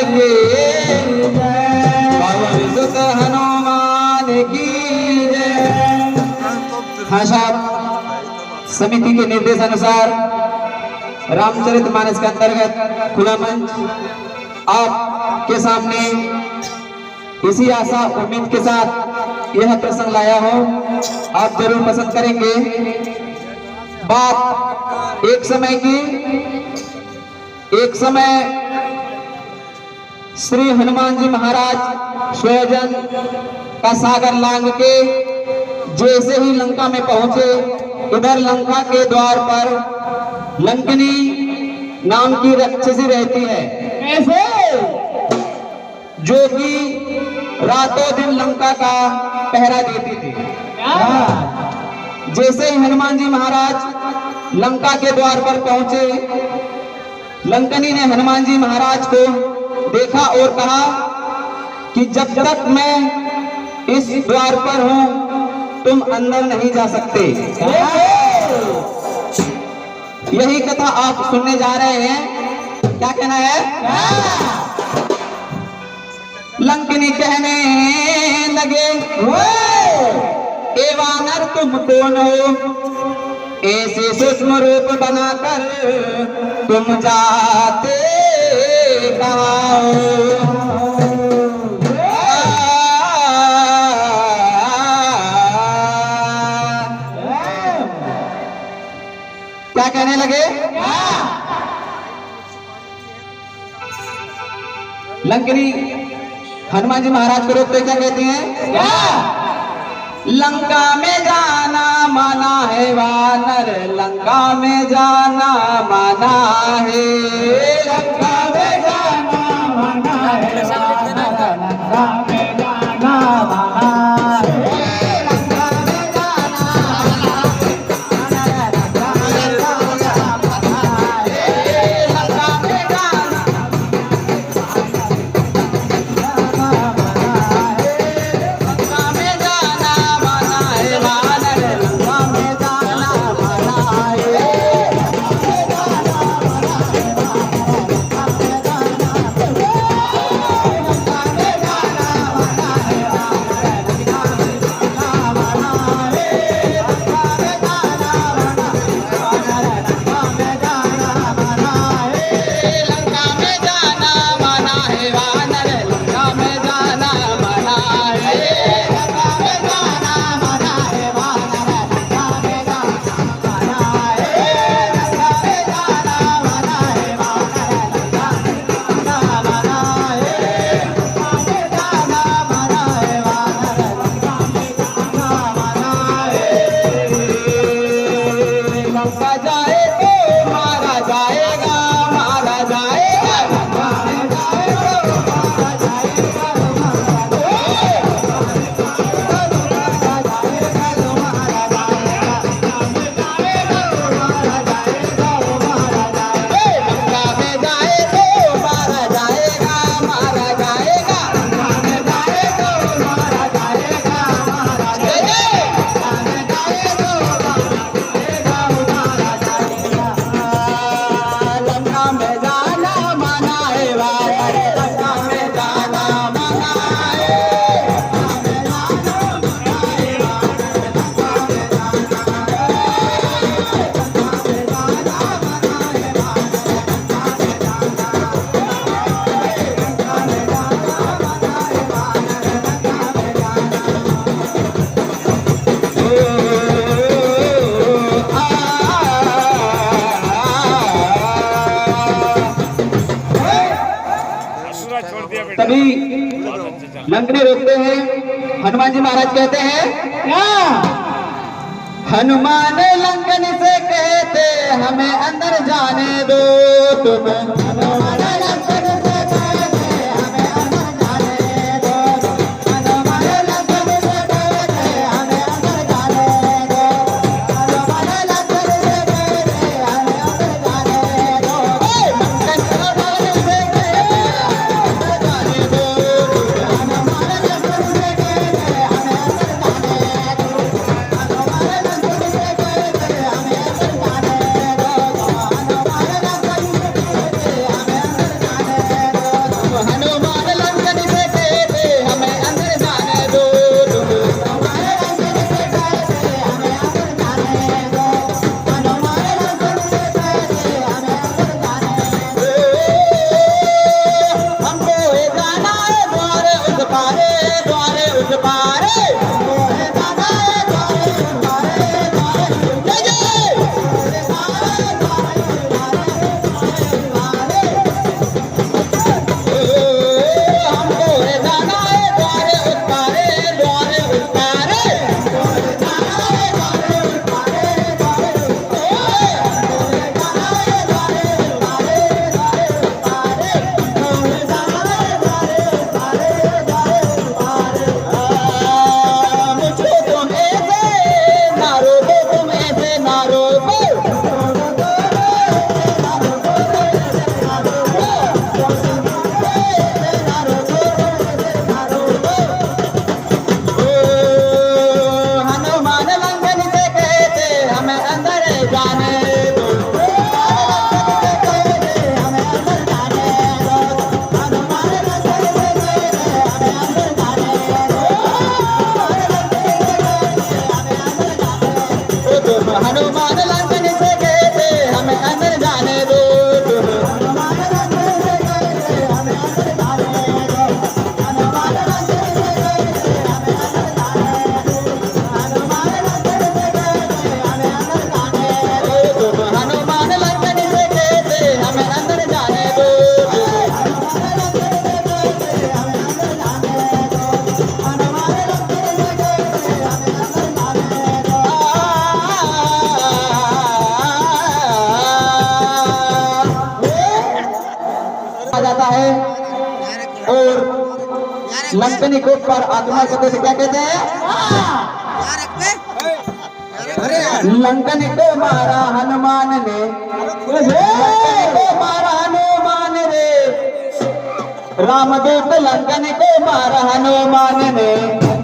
की जय, पवन सुत हनुमान की जय। हाँ साहब, समिति के निर्देशानुसार रामचरितमानस के अंतर्गत खुला मंच आपके सामने इसी आशा उम्मीद के साथ यह प्रसंग लाया हो, आप जरूर पसंद करेंगे। बात एक समय की, एक समय श्री हनुमान जी महाराज स्वयं का सागर लांग के जैसे ही लंका में पहुंचे, इधर लंका के द्वार पर लंकिनी नाम की राक्षसी रहती है, ऐसे जो कि रातों दिन लंका का पहरा देती थी। जैसे ही हनुमान जी महाराज लंका के द्वार पर पहुंचे, लंकनी ने हनुमान जी महाराज को देखा और कहा कि जब तक मैं इस द्वार पर हूं तुम अंदर नहीं जा सकते। यही कथा आप सुनने जा रहे हैं, क्या कहना है? लंकिनी कहने लगे, ए वानर तुम कौन हो, ऐसे सूक्ष्म रूप बनाकर तुम जाते कहाँ हो? क्या कहने लगे? लंकिनी हनुमान जी महाराज को रोकते क्या कहती हैं? लंका में जाना माना है वानर, लंका में जाना माना है, लंका में जाना माना है वानर, लंका में जाना माना है। तभी लंकनी रोकते हैं, हनुमान जी महाराज कहते हैं क्या? हनुमान लंकन से कहते हमें अंदर जाने दो, तुम हनुमान लंकन से कहते हमें अंदर जाने दो, हनुमान लंकन से कहते हमें अंदर जाने दो, हनुमान लंकन से कहते हमें अंदर जाने दो, लंकन से कहते अंदर जाने दो, हनुमान लंकन से कहते हमें अंदर जाने दो, हनुमान लंकन से कहते हमें अंदर जाने दो, हनुमान लंकन से कहते हमें जाता है और लंकनी को पर आत्मा शब्द से क्या कहते हैं? लंकन को मारा हनुमान ने, लंकन को मारा हनुमान रे, रामदूत लंकन को मारा हनुमान ने।